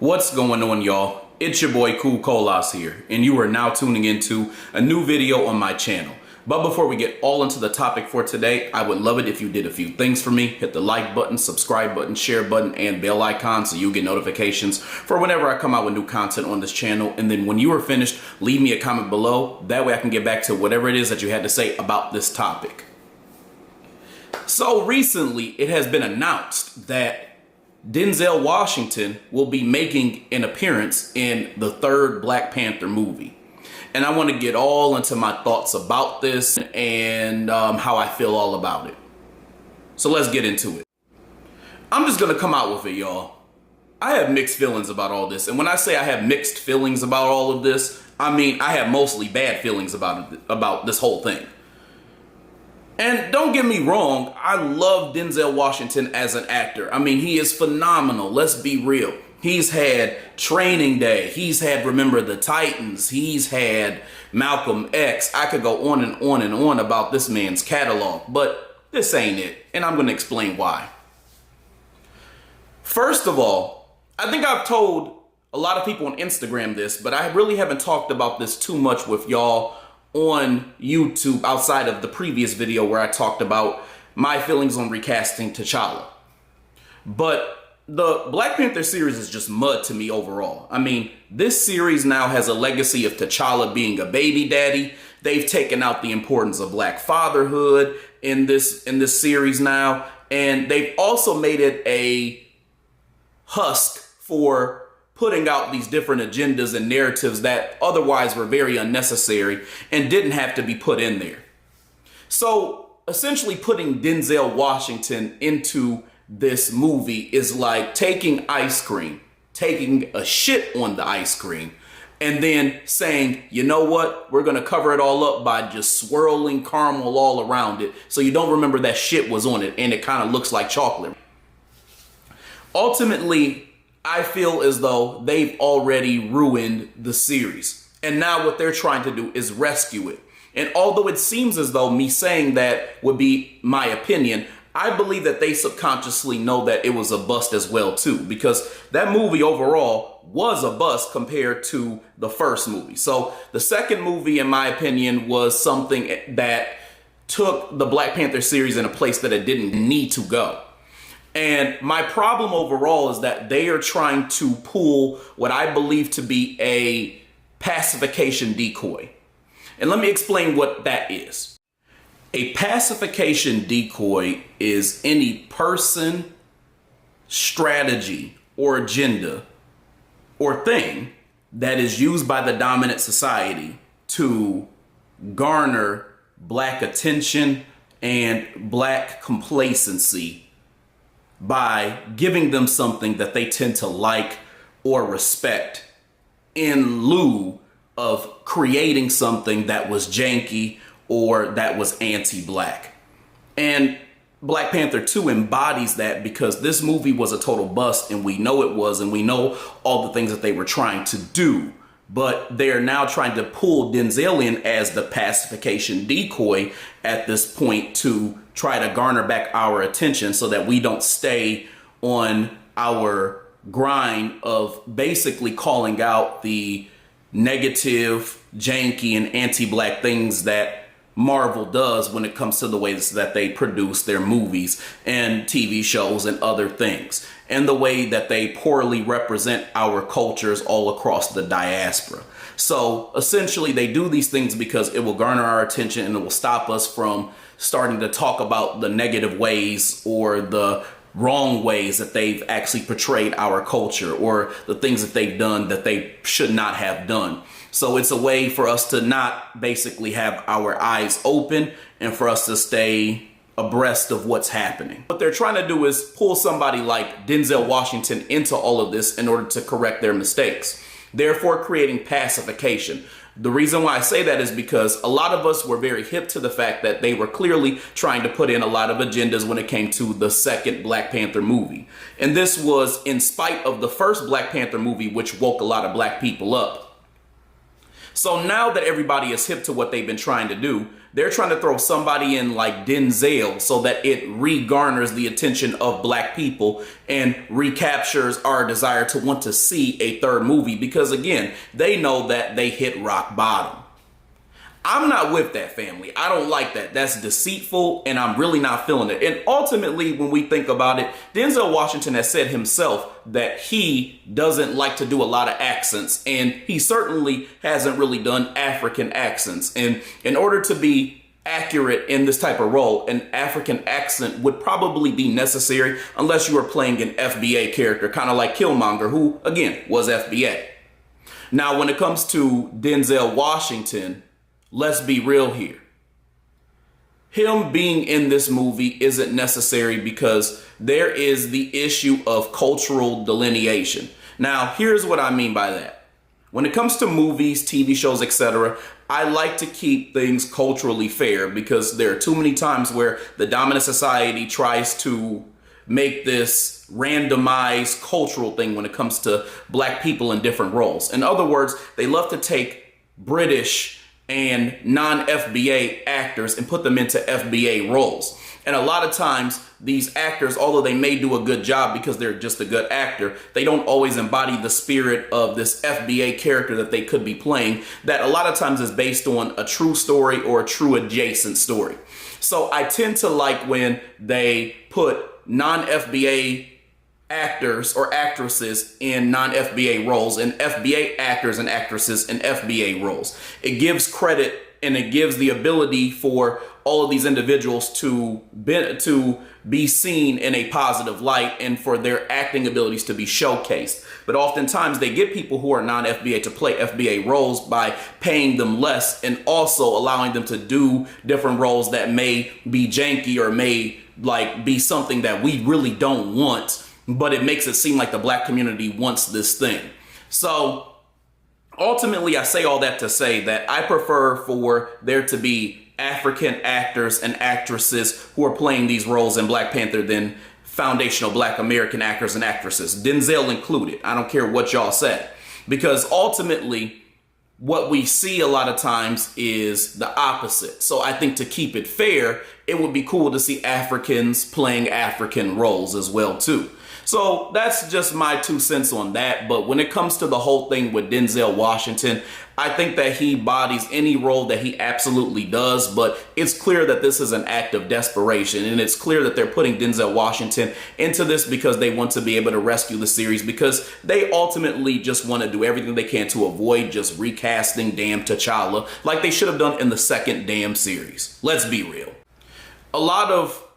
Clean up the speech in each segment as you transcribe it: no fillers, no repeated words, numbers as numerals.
What's going on, y'all? It's your boy Cool Colas here, and you are now tuning into a new video on my channel. But before we get all into the topic for today, I would love it if you did a few things for me. Hit the like button, subscribe button, share button, and bell icon so you get notifications for whenever I come out with new content on this channel. And then when you are finished, leave me a comment below. That way I can get back to whatever it is that you had to say about this topic. So recently, it has been announced that Denzel Washington will be making an appearance in the third Black Panther movie. And I want to get all into my thoughts about this and how I feel all about it. So let's get into it. I'm just going to come out with it, y'all. I have mixed feelings about all this. And when I say I have mixed feelings about all of this, I mean I have mostly bad feelings about this whole thing. And don't get me wrong, I love Denzel Washington as an actor. I mean, he is phenomenal. Let's be real. He's had Training Day. He's had Remember the Titans. He's had Malcolm X. I could go on and on and on about this man's catalog, but this ain't it. And I'm going to explain why. First of all, I think I've told a lot of people on Instagram this, but I really haven't talked about this too much with y'all on YouTube outside of the previous video where I talked about my feelings on recasting T'Challa. But the Black Panther series is just mud to me overall. I mean, this series now has a legacy of T'Challa being a baby daddy. They've taken out the importance of Black fatherhood in this series now, and they've also made it a husk for putting out these different agendas and narratives that otherwise were very unnecessary and didn't have to be put in there. So essentially putting Denzel Washington into this movie is like taking ice cream, taking a shit on the ice cream, and then saying, you know what, we're gonna cover it all up by just swirling caramel all around it so you don't remember that shit was on it and it kind of looks like chocolate. Ultimately, I feel as though they've already ruined the series. And now what they're trying to do is rescue it. And although it seems as though me saying that would be my opinion, I believe that they subconsciously know that it was a bust as well too, because that movie overall was a bust compared to the first movie. So the second movie, in my opinion, was something that took the Black Panther series in a place that it didn't need to go. And my problem overall is that they are trying to pull what I believe to be a pacification decoy. And let me explain what that is. A pacification decoy is any person, strategy, or agenda, or thing that is used by the dominant society to garner Black attention and Black complacency by giving them something that they tend to like or respect in lieu of creating something that was janky or that was anti-Black. And Black Panther 2 embodies that, because this movie was a total bust, and we know it was, and we know all the things that they were trying to do. But they're now trying to pull Denzel in as the pacification decoy at this point to try to garner back our attention so that we don't stay on our grind of basically calling out the negative, janky, and anti-Black things that Marvel does when it comes to the ways that they produce their movies and TV shows and other things, and the way that they poorly represent our cultures all across the diaspora. So essentially they do these things because it will garner our attention and it will stop us from starting to talk about the negative ways or the wrong ways that they've actually portrayed our culture, or the things that they've done that they should not have done. So it's a way for us to not basically have our eyes open and for us to stay abreast of what's happening. What they're trying to do is pull somebody like Denzel Washington into all of this in order to correct their mistakes, therefore creating pacification. The reason why I say that is because a lot of us were very hip to the fact that they were clearly trying to put in a lot of agendas when it came to the second Black Panther movie. And this was in spite of the first Black Panther movie, which woke a lot of Black people up. So now that everybody is hip to what they've been trying to do, they're trying to throw somebody in like Denzel so that it re-garners the attention of black people and recaptures our desire to want to see a third movie, because again, they know that they hit rock bottom. I'm not with that, family. I don't like that. That's deceitful, and I'm really not feeling it. And ultimately, when we think about it, Denzel Washington has said himself that he doesn't like to do a lot of accents, and he certainly hasn't really done African accents. And in order to be accurate in this type of role, an African accent would probably be necessary unless you were playing an FBA character, kind of like Killmonger, who, again, was FBA. Now, when it comes to Denzel Washington, let's be real here. Him being in this movie isn't necessary because there is the issue of cultural delineation. Now, here's what I mean by that. When it comes to movies, TV shows, etc., I like to keep things culturally fair because there are too many times where the dominant society tries to make this randomized cultural thing when it comes to black people in different roles. In other words, they love to take British and non-FBA actors and put them into FBA roles. And a lot of times these actors, although they may do a good job because they're just a good actor, they don't always embody the spirit of this FBA character that they could be playing, that a lot of times is based on a true story or a true adjacent story. So I tend to like when they put non-FBA actors or actresses in non-FBA roles and FBA actors and actresses in FBA roles. It gives credit and it gives the ability for all of these individuals to be seen in a positive light and for their acting abilities to be showcased. But oftentimes they get people who are non-FBA to play FBA roles by paying them less and also allowing them to do different roles that may be janky or may like be something that we really don't want, but it makes it seem like the black community wants this thing. So ultimately, I say all that to say that I prefer for there to be African actors and actresses who are playing these roles in Black Panther than foundational black American actors and actresses, Denzel included. I don't care what y'all say, because ultimately what we see a lot of times is the opposite. So I think to keep it fair, it would be cool to see Africans playing African roles as well too. So that's just my 2 cents on that. But when it comes to the whole thing with Denzel Washington, I think that he bodies any role that he absolutely does. But it's clear that this is an act of desperation. And it's clear that they're putting Denzel Washington into this because they want to be able to rescue the series, because they ultimately just want to do everything they can to avoid just recasting damn T'Challa like they should have done in the second damn series. Let's be real. A lot of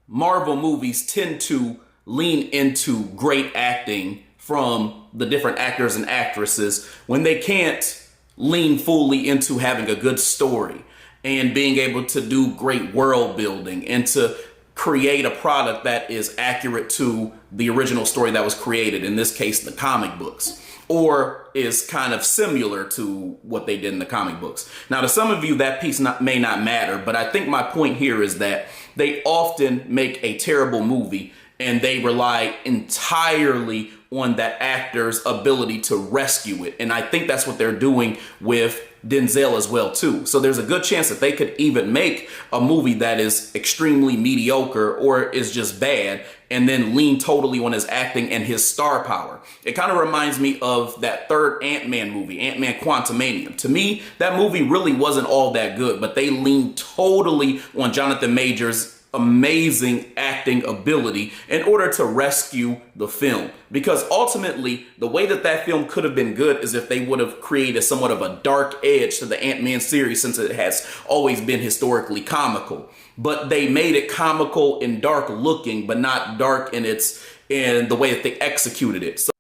Marvel movies tend to lean into great acting from the different actors and actresses when they can't lean fully into having a good story and being able to do great world building and to create a product that is accurate to the original story that was created, in this case, the comic books, or is kind of similar to what they did in the comic books. Now, to some of you, that piece may not matter, but I think my point here is that they often make a terrible movie and they rely entirely on that actor's ability to rescue it. And I think that's what they're doing with Denzel as well too. So there's a good chance that they could even make a movie that is extremely mediocre or is just bad and then lean totally on his acting and his star power. It kind of reminds me of that third Ant-Man movie, Ant-Man Quantumanium. To me, that movie really wasn't all that good, but they leaned totally on Jonathan Majors' amazing acting ability in order to rescue the film. Because ultimately, the way that that film could have been good is if they would have created somewhat of a dark edge to the Ant-Man series, since it has always been historically comical. But they made it comical and dark looking, but not dark in the way that they executed it. So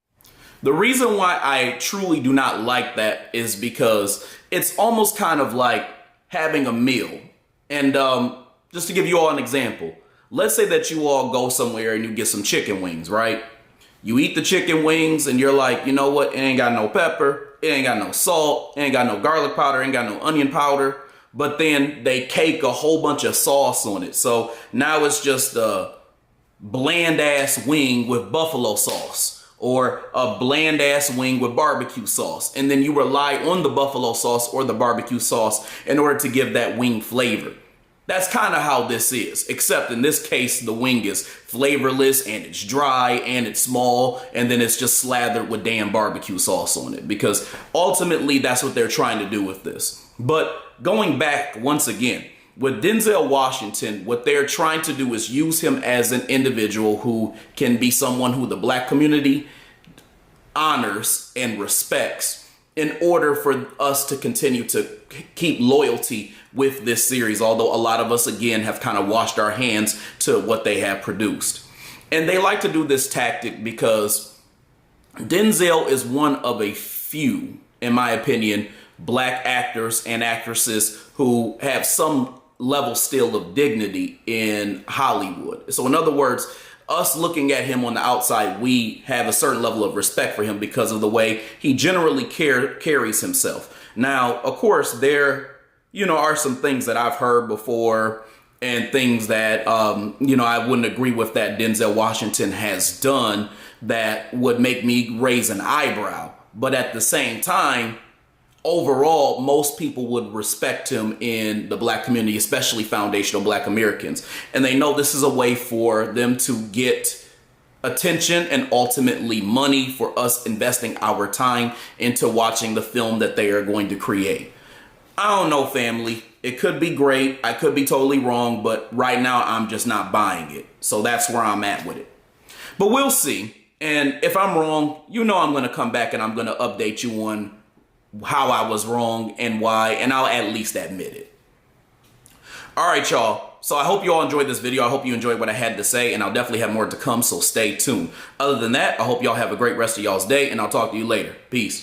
the reason why I truly do not like that is because it's almost kind of like having a meal. And just to give you all an example, let's say that you all go somewhere and you get some chicken wings, right? You eat the chicken wings and you're like, you know what? It ain't got no pepper. It ain't got no salt. It ain't got no garlic powder. It ain't got no onion powder. But then they cake a whole bunch of sauce on it. So now it's just a bland ass wing with buffalo sauce. or a bland ass wing with barbecue sauce. And then you rely on the buffalo sauce or the barbecue sauce in order to give that wing flavor. That's kind of how this is, except in this case, the wing is flavorless and it's dry and it's small, and then it's just slathered with damn barbecue sauce on it, because ultimately that's what they're trying to do with this. But going back once again, with Denzel Washington, what they're trying to do is use him as an individual who can be someone who the black community honors and respects in order for us to continue to keep loyalty with this series, although a lot of us, again, have kind of washed our hands to what they have produced. And they like to do this tactic because Denzel is one of a few, in my opinion, black actors and actresses who have some level still of dignity in Hollywood. So in other words, us looking at him on the outside, we have a certain level of respect for him because of the way he generally carries himself. Now, of course, there, are some things that I've heard before and things that, I wouldn't agree with that Denzel Washington has done that would make me raise an eyebrow. But at the same time, overall, most people would respect him in the black community, especially foundational black Americans. And they know this is a way for them to get attention and ultimately money for us investing our time into watching the film that they are going to create. I don't know, family. It could be great. I could be totally wrong, but right now I'm just not buying it. So that's where I'm at with it. But we'll see. And if I'm wrong, I'm going to come back and I'm going to update you on how I was wrong and why, and I'll at least admit it. All right, y'all. So I hope you all enjoyed this video. I hope you enjoyed what I had to say, and I'll definitely have more to come, so stay tuned. Other than that, I hope y'all have a great rest of y'all's day, and I'll talk to you later. Peace.